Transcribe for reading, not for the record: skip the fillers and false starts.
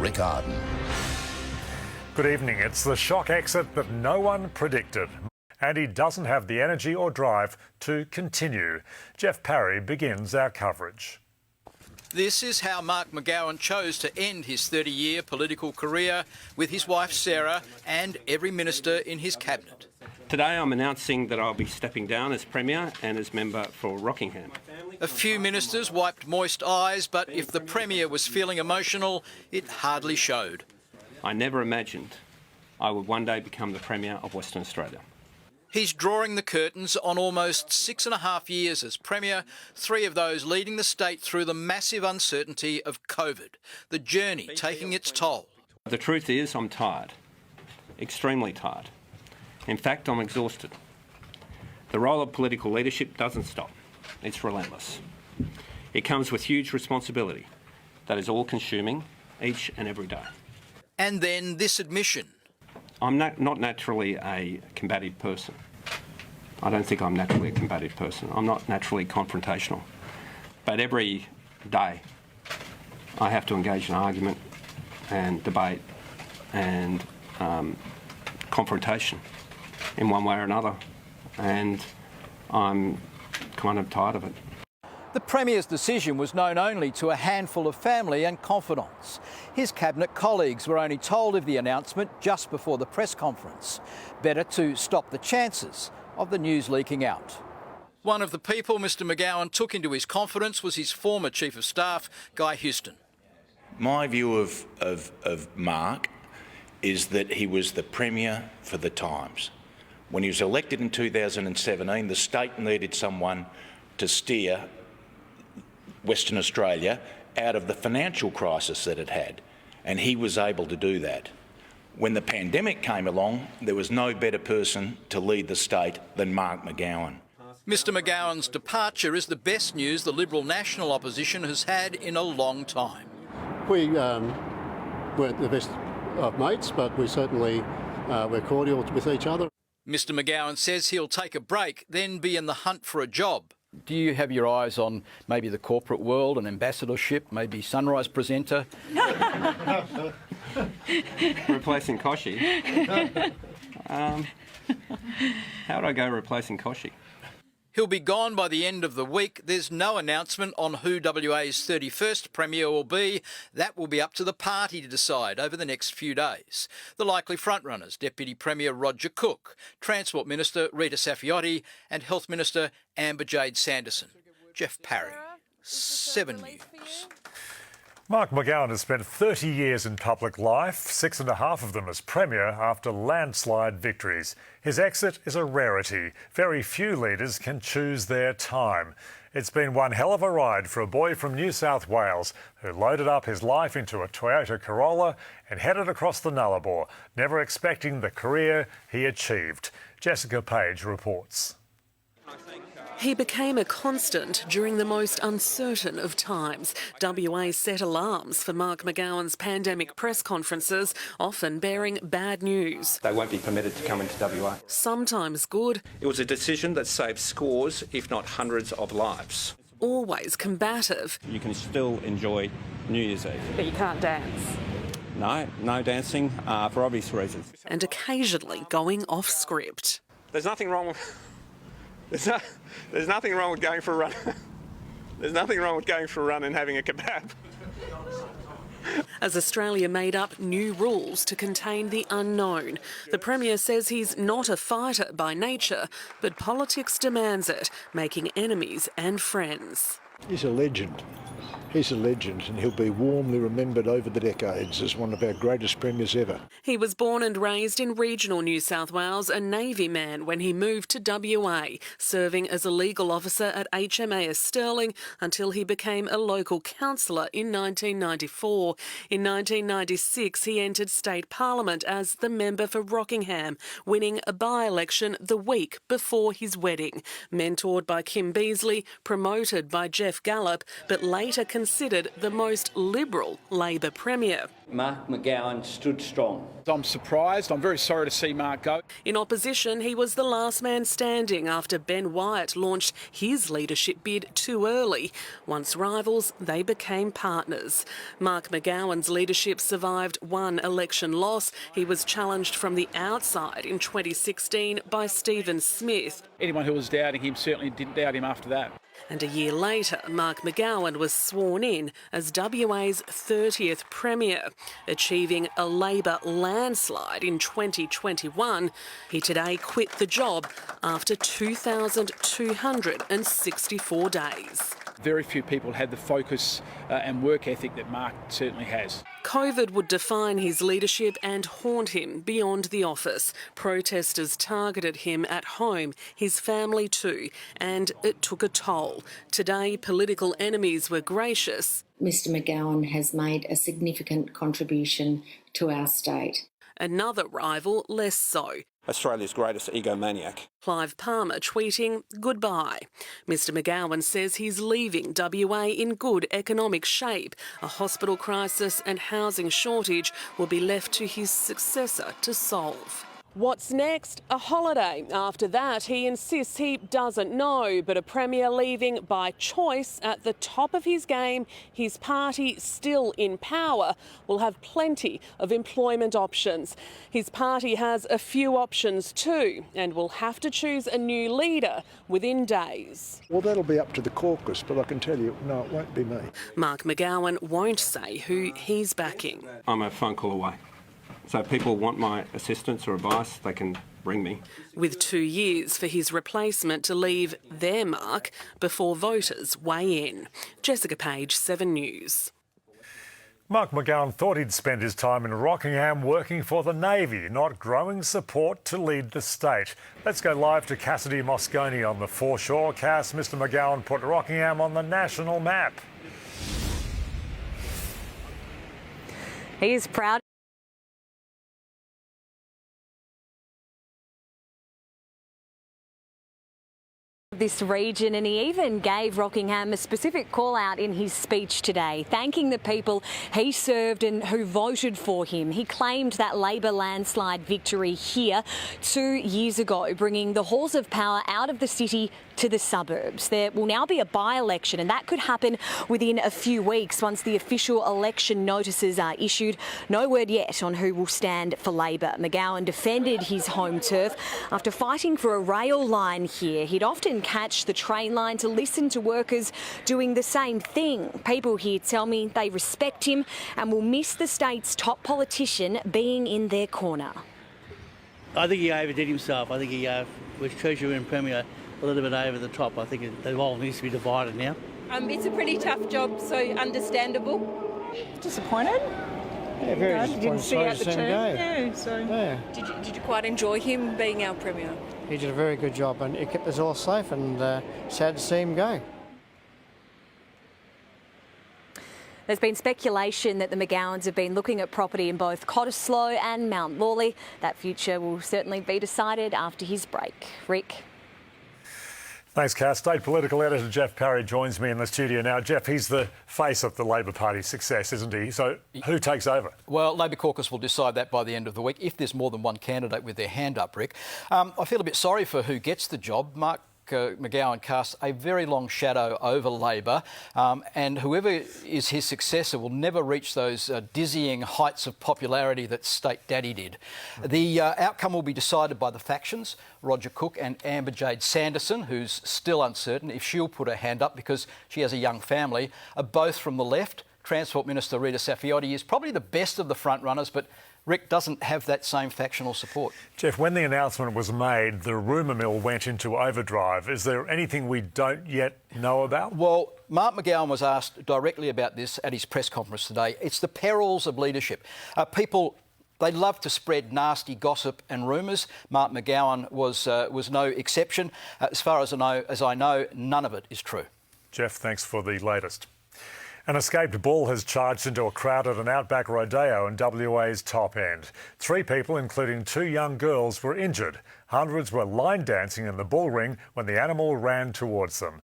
Rick Arden. Good evening. It's the shock exit that no one predicted. And he doesn't have the energy or drive to continue. Jeff Parry begins our coverage. This is how Mark McGowan chose to end his 30-year political career with his wife Sarah and every minister in his cabinet. Today I'm announcing that I'll be stepping down as Premier and as member for Rockingham. A few ministers wiped moist eyes, but if the Premier was feeling emotional, it hardly showed. I never imagined I would one day become the Premier of Western Australia. He's drawing the curtains on almost 6.5 years as Premier, 3 of those leading the state through the massive uncertainty of COVID, the journey taking its toll. The truth is I'm tired, extremely tired. In fact, I'm exhausted. The role of political leadership doesn't stop. It's relentless. It comes with huge responsibility that is all-consuming each and every day. And then this admission. I'm not naturally a combative person. I don't think I'm naturally a combative person. I'm not naturally confrontational. But every day I have to engage in argument and debate and confrontation in one way or another. And I'm kind of tired of it. The Premier's decision was known only to a handful of family and confidants. His cabinet colleagues were only told of the announcement just before the press conference. Better to stop the chances of the news leaking out. One of the people Mr McGowan took into his confidence was his former Chief of Staff, Guy Houston. My view of Mark is that he was the Premier for the times. When he was elected in 2017, the state needed someone to steer Western Australia out of the financial crisis that it had, and he was able to do that. When the pandemic came along, there was no better person to lead the state than Mark McGowan. Mr McGowan's departure is the best news the Liberal National Opposition has had in a long time. We weren't the best of mates, but we certainly were cordial with each other. Mr McGowan says he'll take a break, then be in the hunt for a job. Do you have your eyes on maybe the corporate world, an ambassadorship, maybe Sunrise presenter? Replacing Koshy. How would I go replacing Koshy? He'll be gone by the end of the week. There's no announcement on who WA's 31st Premier will be. That will be up to the party to decide over the next few days. The likely frontrunners, Deputy Premier Roger Cook, Transport Minister Rita Saffioti and Health Minister Amber Jade Sanderson. Jeff Parry, 7 News. Mark McGowan has spent 30 years in public life, 6.5 of them as Premier after landslide victories. His exit is a rarity. Very few leaders can choose their time. It's been one hell of a ride for a boy from New South Wales who loaded up his life into a Toyota Corolla and headed across the Nullarbor, never expecting the career he achieved. Jessica Page reports. He became a constant during the most uncertain of times. WA set alarms for Mark McGowan's pandemic press conferences, often bearing bad news. They won't be permitted to come into WA. Sometimes good. It was a decision that saved scores, if not hundreds of lives. Always combative. You can still enjoy New Year's Eve. But you can't dance. No dancing for obvious reasons. And occasionally going off script. There's nothing wrong with... There's nothing wrong with going for a run. There's nothing wrong with going for a run and having a kebab. As Australia made up new rules to contain the unknown, the Premier says he's not a fighter by nature, but politics demands it, making enemies and friends. He's a legend. He's a legend, and he'll be warmly remembered over the decades as one of our greatest premiers ever. He was born and raised in regional New South Wales, a Navy man when he moved to WA, serving as a legal officer at HMAS Stirling until he became a local councillor in 1994. In 1996, he entered state parliament as the member for Rockingham, winning a by-election the week before his wedding. Mentored by Kim Beazley, promoted by Jeff Gallop, but later later considered the most liberal Labor Premier. Mark McGowan stood strong. I'm surprised. I'm very sorry to see Mark go. In opposition, he was the last man standing after Ben Wyatt launched his leadership bid too early. Once rivals, they became partners. Mark McGowan's leadership survived one election loss. He was challenged from the outside in 2016 by Stephen Smith. Anyone who was doubting him certainly didn't doubt him after that. And a year later, Mark McGowan was sworn in as WA's 30th Premier, achieving a Labor landslide in 2021. He today quit the job after 2,264 days. Very few people had the focus and work ethic that Mark certainly has. COVID would define his leadership and haunt him beyond the office. Protesters targeted him at home, his family too, and it took a toll. Today, political enemies were gracious. Mr McGowan has made a significant contribution to our state. Another rival, less so. Australia's greatest egomaniac. Clive Palmer tweeting, goodbye. Mr McGowan says he's leaving WA in good economic shape. A hospital crisis and housing shortage will be left to his successor to solve. What's next? A holiday. After that, he insists he doesn't know, but a Premier leaving by choice at the top of his game, his party still in power, will have plenty of employment options. His party has a few options too, and will have to choose a new leader within days. Well, that'll be up to the caucus, but I can tell you, no, it won't be me. Mark McGowan won't say who he's backing. I'm a phone call away. So if people want my assistance or advice, they can ring me. With 2 years for his replacement to leave their mark before voters weigh in. Jessica Page, 7 News. Mark McGowan thought he'd spend his time in Rockingham working for the Navy, not growing support to lead the state. Let's go live to Cassidy Moscone on the foreshore. Cass, Mr McGowan put Rockingham on the national map. He is proud. This region, and he even gave Rockingham a specific call out in his speech today, thanking the people he served and who voted for him. He claimed that Labor landslide victory here 2 years ago, bringing the halls of power out of the city to the suburbs. There will now be a by-election, and that could happen within a few weeks once the official election notices are issued. No word yet on who will stand for Labor. McGowan defended his home turf after fighting for a rail line here. He'd often catch the train line to listen to workers doing the same thing. People here tell me they respect him and will miss the state's top politician being in their corner. I think he overdid himself. I think he was Treasurer and Premier a little bit over the top. I think the role needs to be divided now. It's a pretty tough job, so understandable. Disappointed? Yeah, very disappointed. Didn't see out the term. Yeah, so. Yeah. Did you quite enjoy him being our Premier? He did a very good job, and he kept us all safe, and sad to see him go. There's been speculation that the McGowans have been looking at property in both Cottesloe and Mount Lawley. That future will certainly be decided after his break. Rick. Thanks, Cass. State political editor Jeff Parry joins me in the studio now. Jeff, he's the face of the Labor Party's success, isn't he? So who takes over? Well, Labor caucus will decide that by the end of the week, if there's more than one candidate with their hand up, Rick. I feel a bit sorry for who gets the job. Mark McGowan casts a very long shadow over Labor, and whoever is his successor will never reach those dizzying heights of popularity that State Daddy did. The outcome will be decided by the factions, Roger Cook and Amber Jade Sanderson, who's still uncertain if she'll put her hand up because she has a young family, are both from the left. Transport Minister Rita Saffioti is probably the best of the front runners, but Rick doesn't have that same factional support. Jeff, when the announcement was made, the rumour mill went into overdrive. Is there anything we don't yet know about? Well, Mark McGowan was asked directly about this at his press conference today. It's the perils of leadership. People, they love to spread nasty gossip and rumours. Mark McGowan was no exception. As far as I know, none of it is true. Jeff, thanks for the latest. An escaped bull has charged into a crowd at an outback rodeo in WA's top end. 3 people, including 2 young girls, were injured. Hundreds were line dancing in the bull ring when the animal ran towards them.